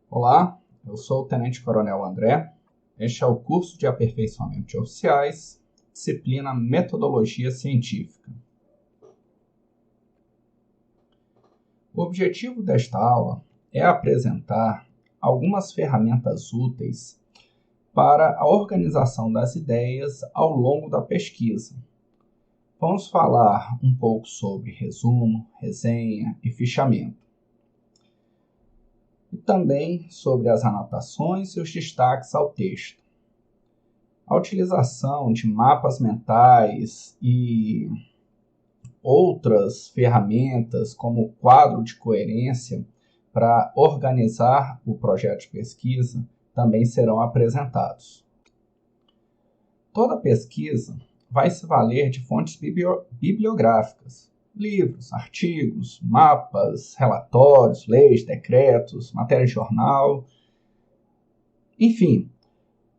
Olá, eu sou o Tenente Coronel André. Este é o curso de aperfeiçoamento de oficiais, disciplina Metodologia Científica. O objetivo desta aula é apresentar algumas ferramentas úteis para a organização das ideias ao longo da pesquisa. Vamos falar um pouco sobre resumo, resenha e fichamento. E também sobre as anotações e os destaques ao texto. A utilização de mapas mentais e outras ferramentas, como o quadro de coerência, para organizar o projeto de pesquisa, também serão apresentados. Toda pesquisa vai se valer de fontes bibliográficas, livros, artigos, mapas, relatórios, leis, decretos, matéria de jornal, enfim,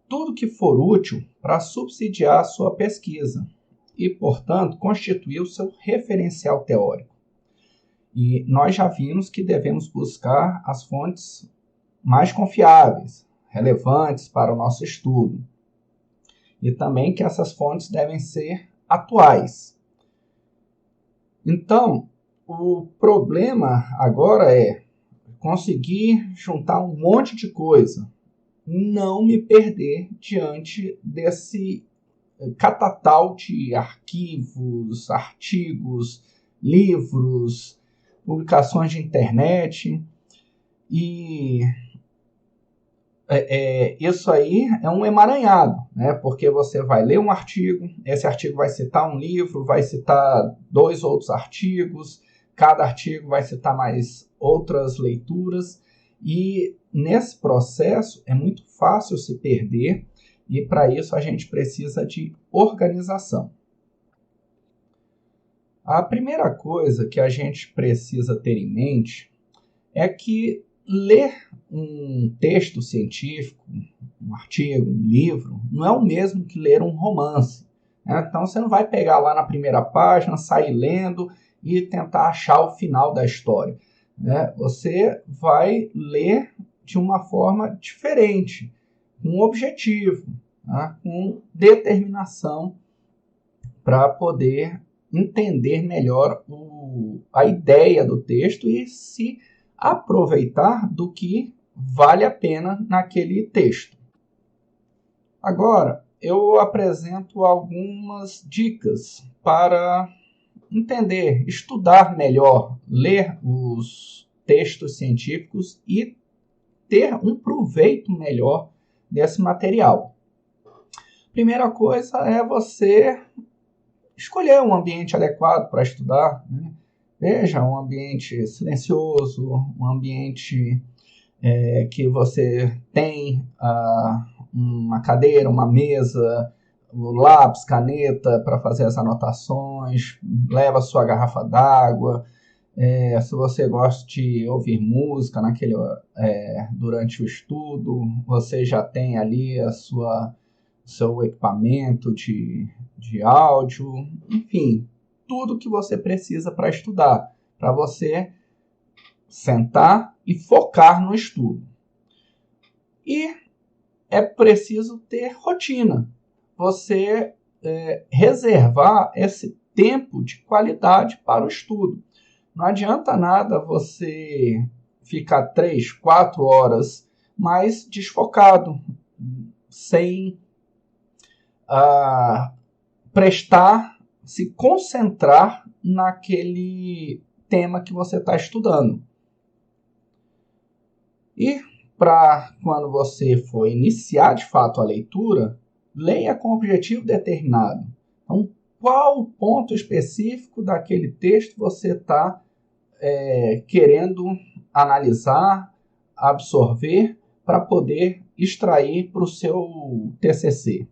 tudo que for útil para subsidiar a sua pesquisa e, portanto, constituir o seu referencial teórico. E nós já vimos que devemos buscar as fontes mais confiáveis, relevantes para o nosso estudo. E também que essas fontes devem ser atuais. Então, o problema agora é conseguir juntar um monte de coisa, não me perder diante desse catatal de arquivos, artigos, livros, publicações de internet. E isso aí é um emaranhado, né? Porque você vai ler um artigo, esse artigo vai citar um livro, vai citar 2 outros artigos, cada artigo vai citar mais outras leituras, e nesse processo é muito fácil se perder, e para isso a gente precisa de organização. A primeira coisa que a gente precisa ter em mente é que ler um texto científico, um artigo, um livro, não é o mesmo que ler um romance. Né? Então você não vai pegar lá na primeira página, sair lendo e tentar achar o final da história. Né? Você vai ler de uma forma diferente, com um objetivo, né? Com determinação, para poder entender melhor a ideia do texto e se aproveitar do que vale a pena naquele texto. Agora, eu apresento algumas dicas para entender, estudar melhor, ler os textos científicos e ter um proveito melhor desse material. Primeira coisa é você escolher um ambiente adequado para estudar, né? Veja, um ambiente silencioso, um ambiente que você tem uma cadeira, uma mesa, o lápis, caneta para fazer as anotações, leva a sua garrafa d'água. Se você gosta de ouvir música durante o estudo, você já tem ali seu equipamento de áudio, enfim, tudo que você precisa para estudar, para você sentar e focar no estudo. E é preciso ter rotina, você reservar esse tempo de qualidade para o estudo. Não adianta nada você ficar 3, 4 horas mais desfocado, sem se concentrar naquele tema que você está estudando. E para quando você for iniciar de fato a leitura, leia com objetivo determinado. Então, qual o ponto específico daquele texto você está querendo analisar, absorver, para poder extrair para o seu TCC?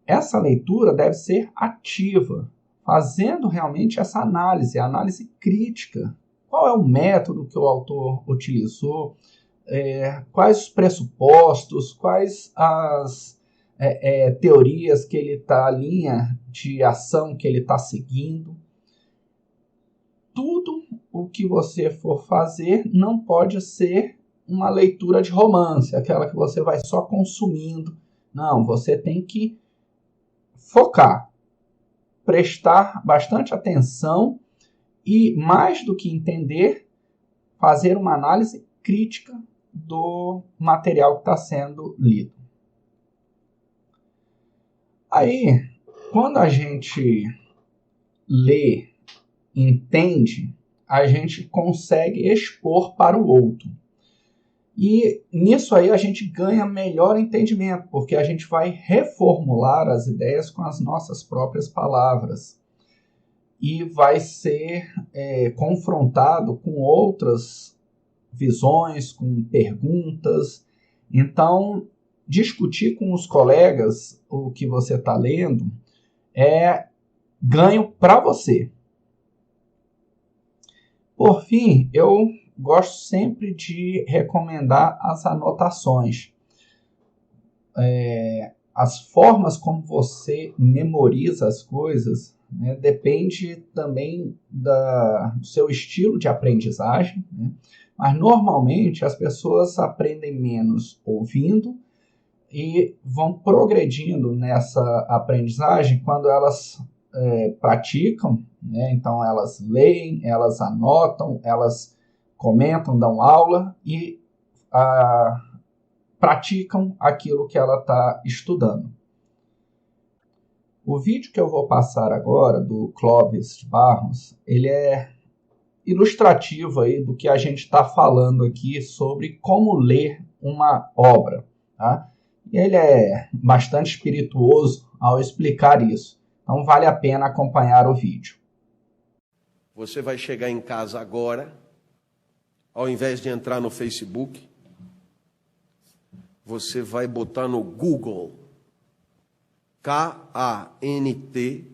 Essa leitura deve ser ativa, fazendo realmente essa análise, a análise crítica. Qual é o método que o autor utilizou? Quais os pressupostos? Quais as teorias que ele está, a linha de ação que ele está seguindo? Tudo o que você for fazer não pode ser uma leitura de romance, aquela que você vai só consumindo. Não, você tem que focar, prestar bastante atenção e, mais do que entender, fazer uma análise crítica do material que está sendo lido. Aí, quando a gente lê, entende, a gente consegue expor para o outro. E nisso aí a gente ganha melhor entendimento, porque a gente vai reformular as ideias com as nossas próprias palavras. E vai ser confrontado com outras visões, com perguntas. Então, discutir com os colegas o que você está lendo é ganho para você. Por fim, eu gosto sempre de recomendar as anotações. As formas como você memoriza as coisas, né, depende também do seu estilo de aprendizagem, né? Mas normalmente as pessoas aprendem menos ouvindo e vão progredindo nessa aprendizagem quando elas praticam, né? Então elas leem, elas anotam, elas comentam, dão aula e praticam aquilo que ela está estudando. O vídeo que eu vou passar agora, do Clóvis de Barros, ele é ilustrativo aí do que a gente está falando aqui sobre como ler uma obra. Tá? E ele é bastante espirituoso ao explicar isso. Então vale a pena acompanhar o vídeo. Você vai chegar em casa agora, ao invés de entrar no Facebook, você vai botar no Google, K-A-N-T,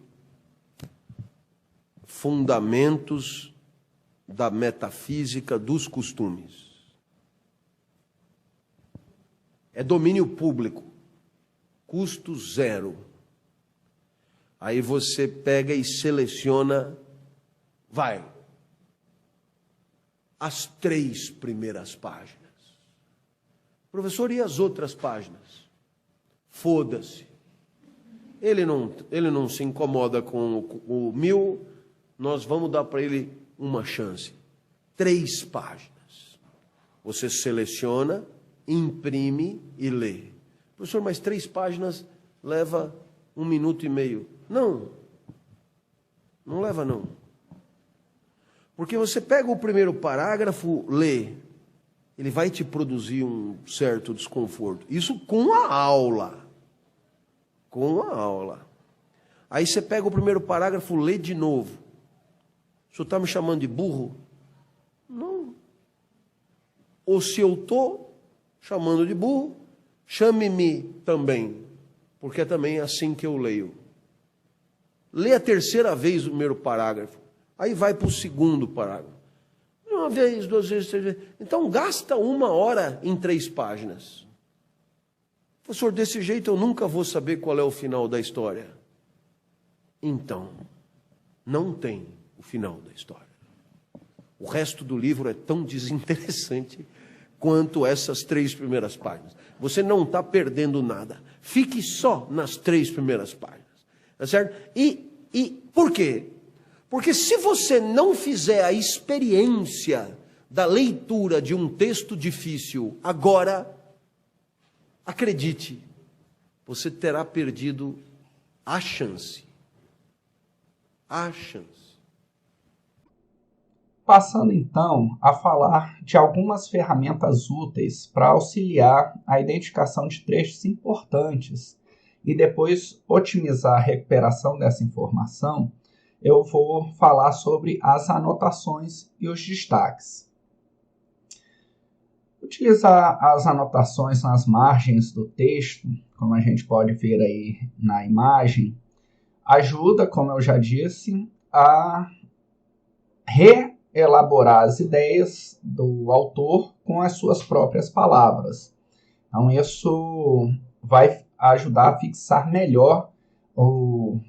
Fundamentos da Metafísica dos Costumes. É domínio público, custo zero. Aí você pega e seleciona, as 3 primeiras páginas. Professor, e as outras páginas? Foda-se. Ele não se incomoda com o 1000, nós vamos dar para ele uma chance. 3 páginas. Você seleciona, imprime e lê. Professor, mas 3 páginas leva 1 minuto e meio. Não leva não. Porque você pega o primeiro parágrafo, lê, ele vai te produzir um certo desconforto. Isso com a aula. Com a aula. Aí você pega o primeiro parágrafo, lê de novo. O senhor está me chamando de burro? Não. Ou se eu estou chamando de burro, chame-me também. Porque é também assim que eu leio. Lê a 3ª vez o primeiro parágrafo. Aí vai para o 2º parágrafo. 1 vez, 2 vezes, 3 vezes. Então gasta 1 hora em 3 páginas. Professor, desse jeito eu nunca vou saber qual é o final da história. Então, não tem o final da história. O resto do livro é tão desinteressante quanto essas 3 primeiras páginas. Você não está perdendo nada. Fique só nas 3 primeiras páginas. Tá certo? E por quê? Porque se você não fizer a experiência da leitura de um texto difícil agora, acredite, você terá perdido a chance. A chance. Passando então a falar de algumas ferramentas úteis para auxiliar a identificação de trechos importantes e depois otimizar a recuperação dessa informação, eu vou falar sobre as anotações e os destaques. Utilizar as anotações nas margens do texto, como a gente pode ver aí na imagem, ajuda, como eu já disse, a reelaborar as ideias do autor com as suas próprias palavras. Então, isso vai ajudar a fixar melhor o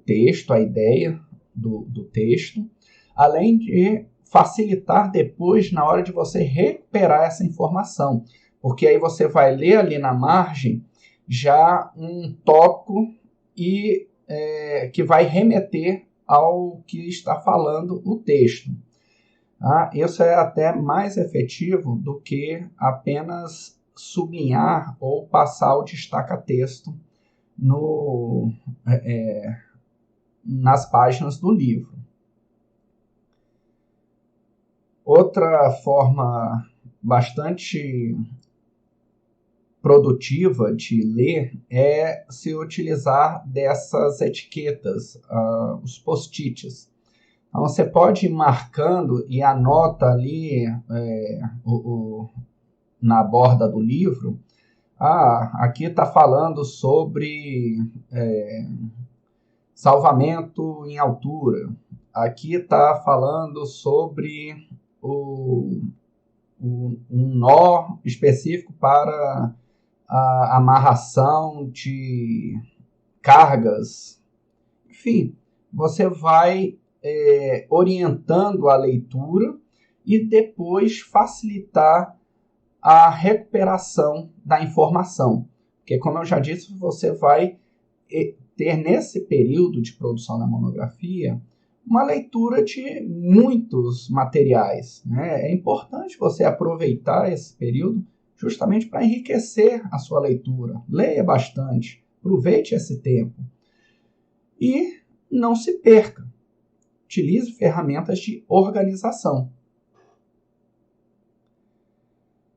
texto, a ideia do texto, além de facilitar depois na hora de você recuperar essa informação, porque aí você vai ler ali na margem já um tópico e que vai remeter ao que está falando o texto. Isso é até mais efetivo do que apenas sublinhar ou passar o destaca-texto nas páginas do livro. Outra forma bastante produtiva de ler é se utilizar dessas etiquetas, os post-its. Então, você pode ir marcando e anota ali na borda do livro, aqui está falando sobre salvamento em altura, aqui está falando sobre um nó específico para a amarração de cargas. Enfim, você vai orientando a leitura e depois facilitar a recuperação da informação. Porque, como eu já disse, você vai ter nesse período de produção da monografia uma leitura de muitos materiais, né? É importante você aproveitar esse período justamente para enriquecer a sua leitura. Leia bastante, aproveite esse tempo e não se perca. Utilize ferramentas de organização.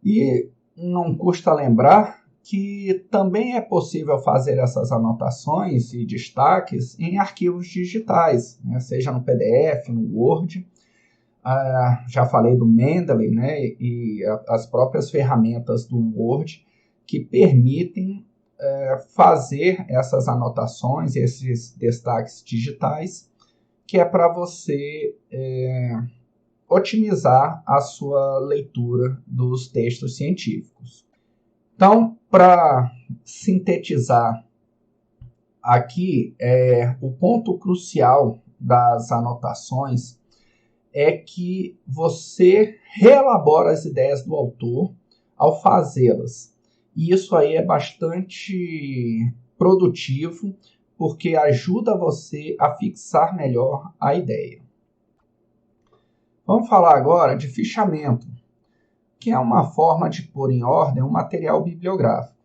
E não custa lembrar que também é possível fazer essas anotações e destaques em arquivos digitais, né? Seja no PDF, no Word. Já falei do Mendeley, né? E as próprias ferramentas do Word que permitem fazer essas anotações, esses destaques digitais, que é para você otimizar a sua leitura dos textos científicos. Então, para sintetizar aqui, o ponto crucial das anotações é que você reelabora as ideias do autor ao fazê-las. E isso aí é bastante produtivo, porque ajuda você a fixar melhor a ideia. Vamos falar agora de fichamento, que é uma forma de pôr em ordem um material bibliográfico.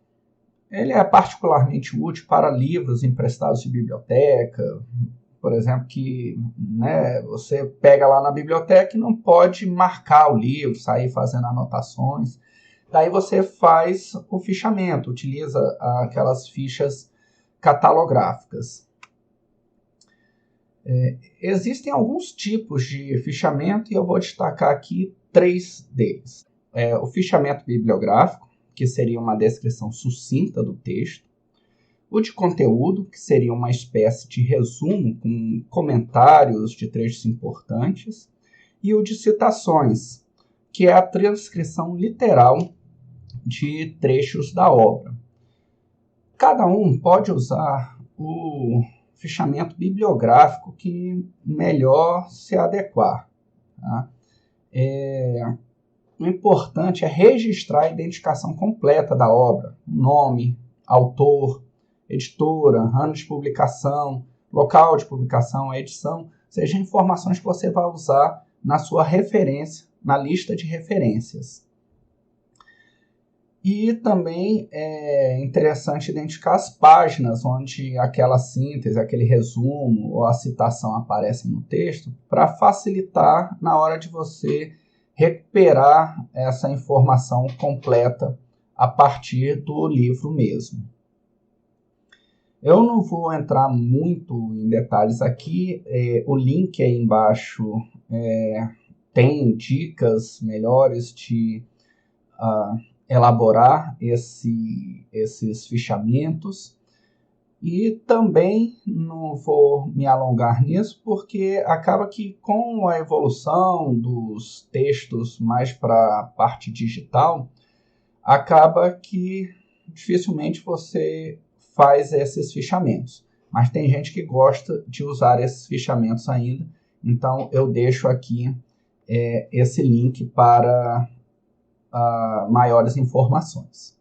Ele é particularmente útil para livros emprestados de biblioteca, por exemplo, que você pega lá na biblioteca e não pode marcar o livro, sair fazendo anotações. Daí você faz o fichamento, utiliza aquelas fichas catalográficas. Existem alguns tipos de fichamento e eu vou destacar aqui 3 deles. O fichamento bibliográfico, que seria uma descrição sucinta do texto. O de conteúdo, que seria uma espécie de resumo com comentários de trechos importantes. E o de citações, que é a transcrição literal de trechos da obra. Cada um pode usar o fichamento bibliográfico que melhor se adequar. Tá? O importante é registrar a identificação completa da obra, nome, autor, editora, ano de publicação, local de publicação, edição, ou seja, informações que você vai usar na sua referência, na lista de referências. E também é interessante identificar as páginas onde aquela síntese, aquele resumo ou a citação aparecem no texto, para facilitar na hora de você recuperar essa informação completa a partir do livro mesmo. Eu não vou entrar muito em detalhes aqui, o link aí embaixo tem dicas melhores de elaborar esses fichamentos. E também não vou me alongar nisso, porque acaba que com a evolução dos textos mais para a parte digital, acaba que dificilmente você faz esses fichamentos. Mas tem gente que gosta de usar esses fichamentos ainda, então eu deixo aqui esse link para maiores informações.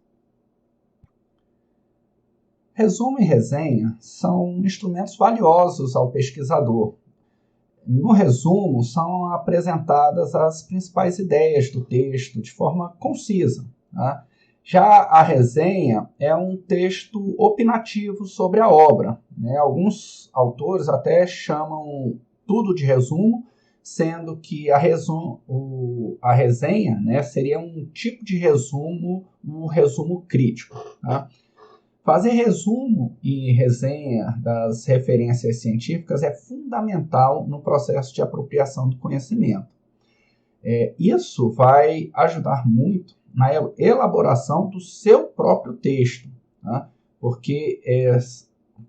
Resumo e resenha são instrumentos valiosos ao pesquisador. No resumo, são apresentadas as principais ideias do texto de forma concisa. Tá? Já a resenha é um texto opinativo sobre a obra. Né? Alguns autores até chamam tudo de resumo, sendo que a resenha, né, seria um tipo de resumo, um resumo crítico. Tá? Fazer resumo e resenha das referências científicas é fundamental no processo de apropriação do conhecimento. Isso vai ajudar muito na elaboração do seu próprio texto, tá? Porque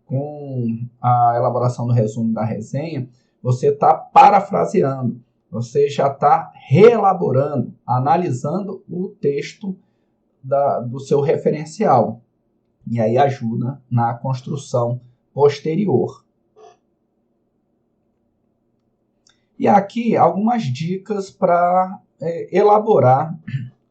com a elaboração do resumo e da resenha, você está parafraseando, você já está reelaborando, analisando o texto do seu referencial. E aí ajuda na construção posterior. E aqui algumas dicas para elaborar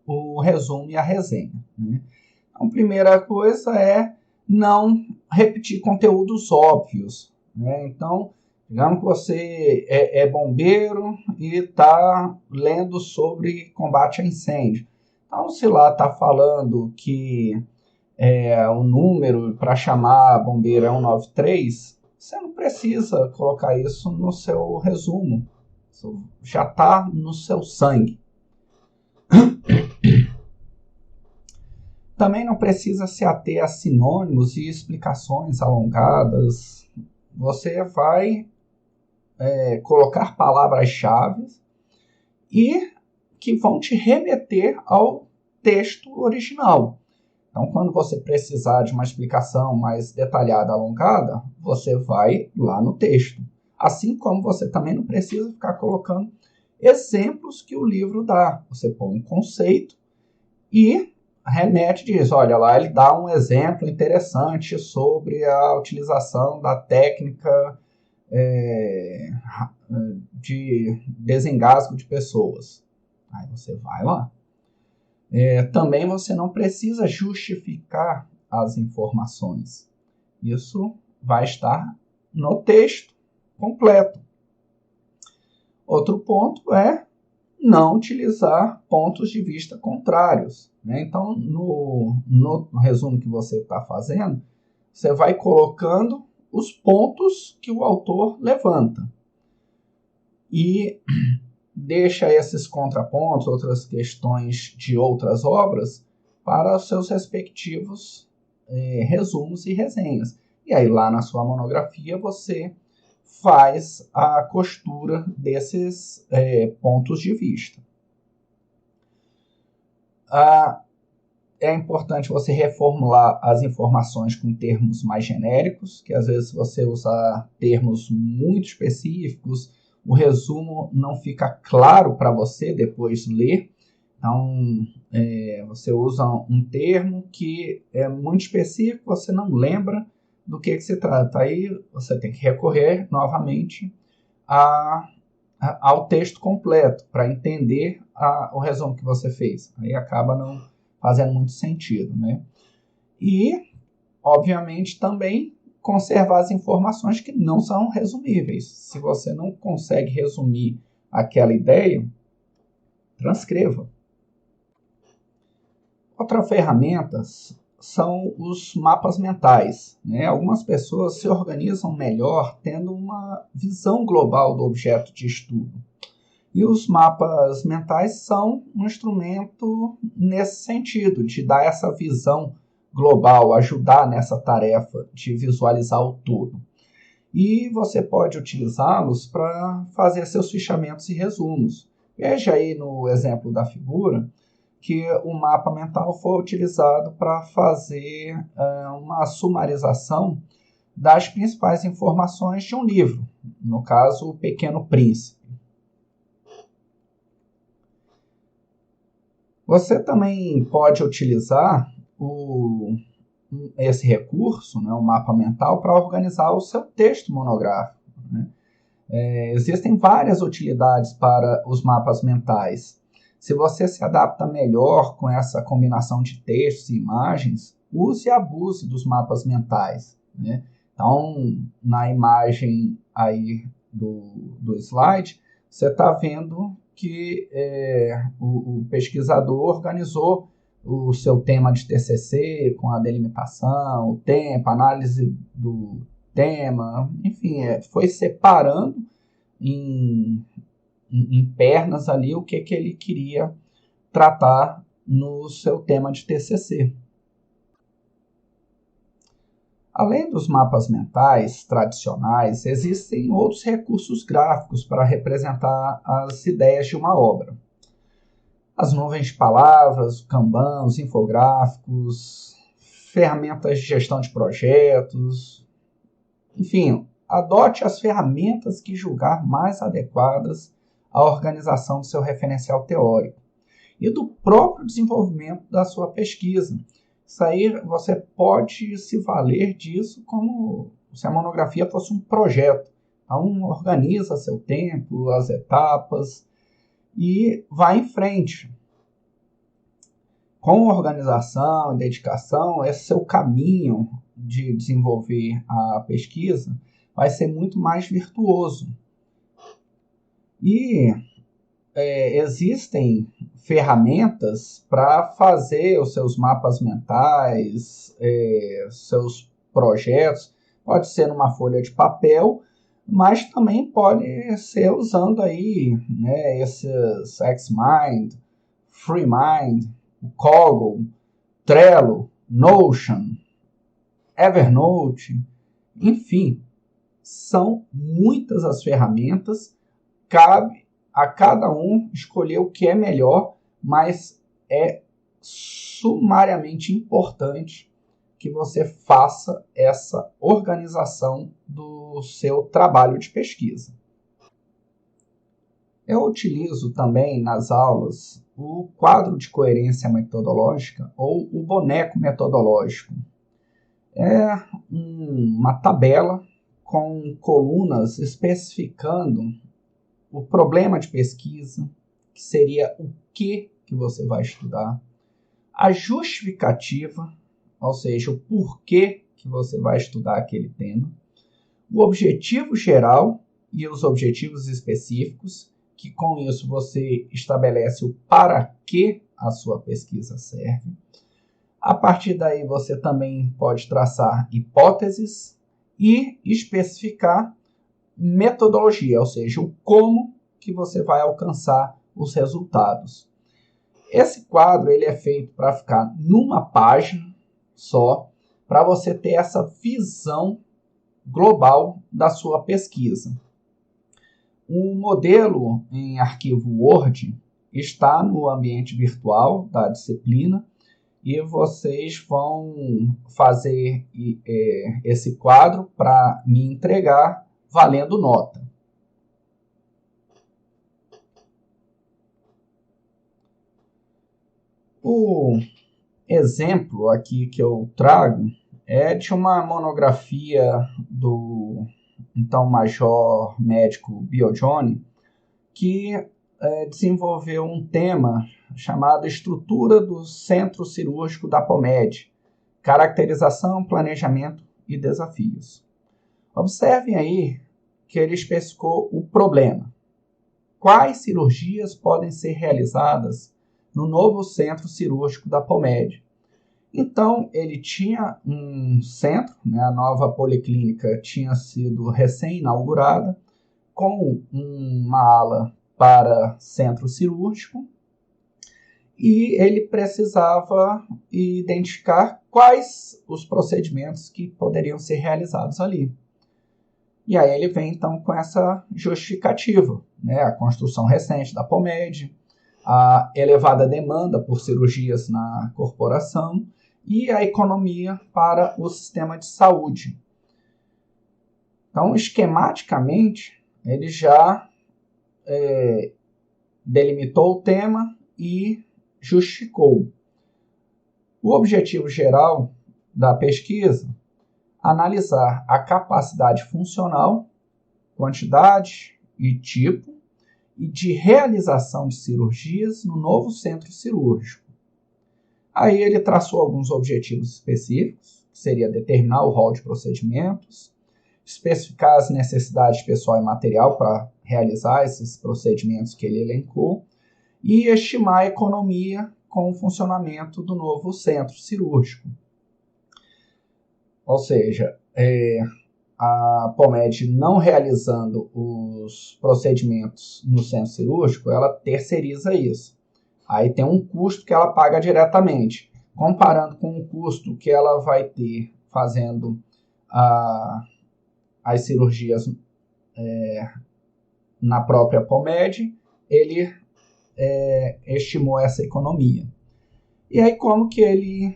o resumo e a resenha. Né? Então, a primeira coisa é não repetir conteúdos óbvios. Né? Então, digamos que você é bombeiro e está lendo sobre combate a incêndio. Então, se lá está falando que o número para chamar bombeiro é 193, você não precisa colocar isso no seu resumo. Isso já está no seu sangue. Também não precisa se ater a sinônimos e explicações alongadas. Você vai colocar palavras-chave e que vão te remeter ao texto original. Então, quando você precisar de uma explicação mais detalhada, alongada, você vai lá no texto. Assim como você também não precisa ficar colocando exemplos que o livro dá. Você põe um conceito e remete e diz, olha lá, ele dá um exemplo interessante sobre a utilização da técnica de desengasgo de pessoas. Aí você vai lá. Também você não precisa justificar as informações. Isso vai estar no texto completo. Outro ponto é não utilizar pontos de vista contrários. Né? Então, no resumo que você está fazendo, você vai colocando os pontos que o autor levanta. E deixa esses contrapontos, outras questões de outras obras, para os seus respectivos resumos e resenhas. E aí, lá na sua monografia, você faz a costura desses pontos de vista. É importante você reformular as informações com termos mais genéricos, que às vezes você usar termos muito específicos, o resumo não fica claro para você depois ler. Então, você usa um termo que é muito específico, você não lembra do que se trata. Aí você tem que recorrer novamente ao texto completo para entender o resumo que você fez. Aí acaba não fazendo muito sentido, né? E, obviamente, também conservar as informações que não são resumíveis. Se você não consegue resumir aquela ideia, transcreva. Outra ferramenta são os mapas mentais. Né? Algumas pessoas se organizam melhor tendo uma visão global do objeto de estudo. E os mapas mentais são um instrumento nesse sentido, de dar essa visão global, ajudar nessa tarefa de visualizar o todo. E você pode utilizá-los para fazer seus fichamentos e resumos. Veja aí no exemplo da figura que o mapa mental foi utilizado para fazer uma sumarização das principais informações de um livro, no caso, O Pequeno Príncipe. Você também pode utilizar esse recurso, né, o mapa mental, para organizar o seu texto monográfico. Né? Existem várias utilidades para os mapas mentais. Se você se adapta melhor com essa combinação de textos e imagens, use e abuse dos mapas mentais, né? Então, na imagem aí do slide, você está vendo que o pesquisador organizou o seu tema de TCC com a delimitação, o tempo, análise do tema, enfim, foi separando em pernas ali o que ele queria tratar no seu tema de TCC. Além dos mapas mentais tradicionais, existem outros recursos gráficos para representar as ideias de uma obra. As nuvens de palavras, o Kanban, os infográficos, ferramentas de gestão de projetos, enfim, adote as ferramentas que julgar mais adequadas à organização do seu referencial teórico e do próprio desenvolvimento da sua pesquisa. Isso aí você pode se valer disso como se a monografia fosse um projeto. Então, organiza seu tempo, as etapas e vai em frente. Com organização e dedicação, esse seu caminho de desenvolver a pesquisa vai ser muito mais virtuoso. E existem ferramentas para fazer os seus mapas mentais, seus projetos. Pode ser numa folha de papel, mas também pode ser usando aí, né, esses XMind, FreeMind, Coggle, Trello, Notion, Evernote, enfim, são muitas as ferramentas. Cabe a cada um escolher o que é melhor, mas é sumariamente importante que você faça essa organização do seu trabalho de pesquisa. Eu utilizo também nas aulas o quadro de coerência metodológica ou o boneco metodológico. É uma tabela com colunas especificando o problema de pesquisa, que seria o que você vai estudar, a justificativa, ou seja, o porquê que você vai estudar aquele tema, o objetivo geral e os objetivos específicos, que com isso você estabelece o para que a sua pesquisa serve. A partir daí você também pode traçar hipóteses e especificar metodologia, ou seja, o como que você vai alcançar os resultados. Esse quadro ele é feito para ficar numa página só, para você ter essa visão global da sua pesquisa. O modelo em arquivo Word está no ambiente virtual da disciplina e vocês vão fazer esse quadro para me entregar valendo nota. O exemplo aqui que eu trago é de uma monografia do então Major Médico Bioggioni, que desenvolveu um tema chamado Estrutura do Centro Cirúrgico da POMED, Caracterização, Planejamento e Desafios. Observem aí que ele especificou o problema. Quais cirurgias podem ser realizadas no novo centro cirúrgico da POMED? Então, ele tinha um centro, né, a nova policlínica tinha sido recém-inaugurada, com uma ala para centro cirúrgico, e ele precisava identificar quais os procedimentos que poderiam ser realizados ali. E aí ele vem então com essa justificativa, né, a construção recente da POMED, a elevada demanda por cirurgias na corporação e a economia para o sistema de saúde. Então, esquematicamente, ele já delimitou o tema e justificou. O objetivo geral da pesquisa: analisar a capacidade funcional quantidade e tipo, e de realização de cirurgias no novo centro cirúrgico. Aí ele traçou alguns objetivos específicos, que seria determinar o rol de procedimentos, especificar as necessidades pessoal e material para realizar esses procedimentos que ele elencou e estimar a economia com o funcionamento do novo centro cirúrgico. Ou seja, a POMED não realizando os procedimentos no centro cirúrgico, ela terceiriza isso. Aí tem um custo que ela paga diretamente. Comparando com o custo que ela vai ter fazendo as cirurgias na própria POMED, ele estimou essa economia. E aí como que ele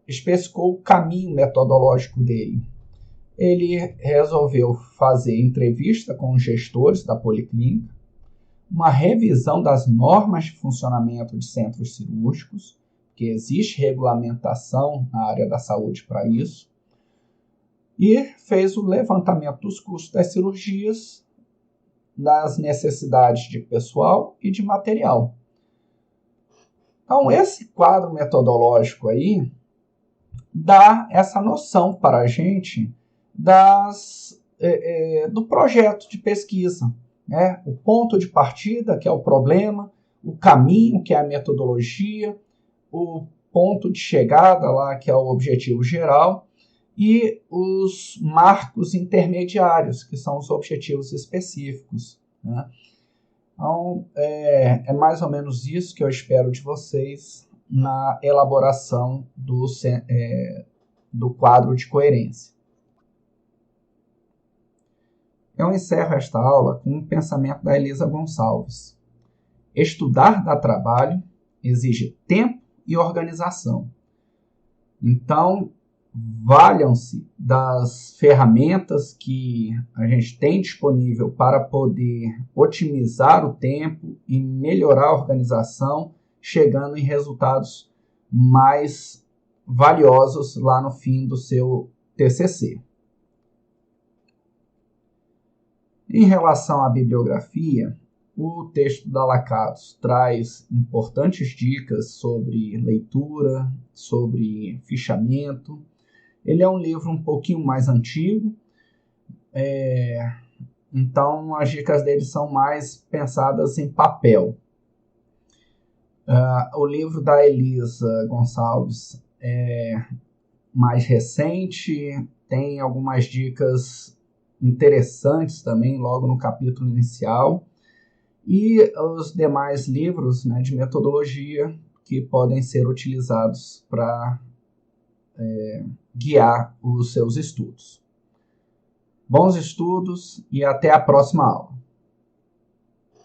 especificou o caminho metodológico dele? Ele resolveu fazer entrevista com os gestores da policlínica, uma revisão das normas de funcionamento de centros cirúrgicos, que existe regulamentação na área da saúde para isso, e fez o levantamento dos custos das cirurgias, das necessidades de pessoal e de material. Então, esse quadro metodológico aí dá essa noção para a gente do projeto de pesquisa, né? O ponto de partida, que é o problema, o caminho, que é a metodologia, o ponto de chegada, lá, que é o objetivo geral, e os marcos intermediários, que são os objetivos específicos, né? Então, é mais ou menos isso que eu espero de vocês na elaboração do quadro de coerência. Eu encerro esta aula com um pensamento da Elisa Gonçalves. Estudar dá trabalho, exige tempo e organização. Então, valham-se das ferramentas que a gente tem disponível para poder otimizar o tempo e melhorar a organização, chegando em resultados mais valiosos lá no fim do seu TCC. Em relação à bibliografia, o texto da Lacatus traz importantes dicas sobre leitura, sobre fichamento. Ele é um livro um pouquinho mais antigo, então as dicas dele são mais pensadas em papel. O livro da Elisa Gonçalves é mais recente, tem algumas dicas interessantes também logo no capítulo inicial, e os demais livros, né, de metodologia que podem ser utilizados para guiar os seus estudos. Bons estudos e até a próxima aula.